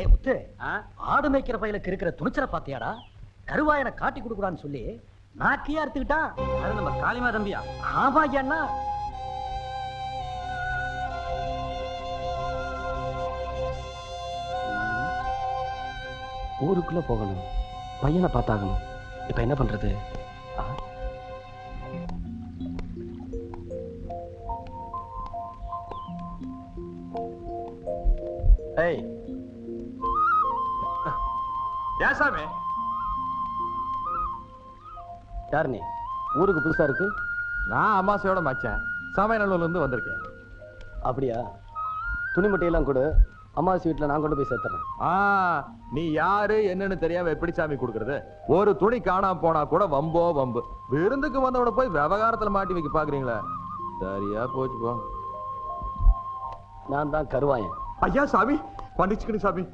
டேய் முத்து, ஆடு மேய்க்கிற பையலுக்கு இருக்கிற துணிச்சலை பாத்தியாடா? கருவாயனை காட்டி கொடுக்குறான்னு சொல்லி நாக்கியா எடுத்துக்கிட்டான். அது நம்ம காளிமா தம்பியா? ஆமா அண்ணா. ஊருக்குள்ள போகணும், பையனை பார்த்தாகணும். இப்ப என்ன பண்றது? ஏய் ஏன் சாமி? யார் நீ? ஊருக்கு புதுசா இருக்கு. நான் அம்மாசையோட மச்சான், சமையநல்லூர்ல இருந்து வந்திருக்கேன். அப்படியா? துணி மட்டையெல்லாம் கொடு, அம்மாசி வீட்டுல நான் கொண்டு போய் சேர்த்துறேன். நீ யாரு என்னன்னு தெரியாம எப்படி சாமி கொடுக்கறது? ஒரு துணி காணாம போனா கூட வம்போ வம்பு. விருந்துக்கு வந்தவன போய் விவகாரத்துல மாட்டி வைக்க பாக்குறீங்களா? சரியா போச்சு போ. நான் தான் கருவாயன். ஐயா சாமி, பண்ணிச்சுக்கணும் சாமி,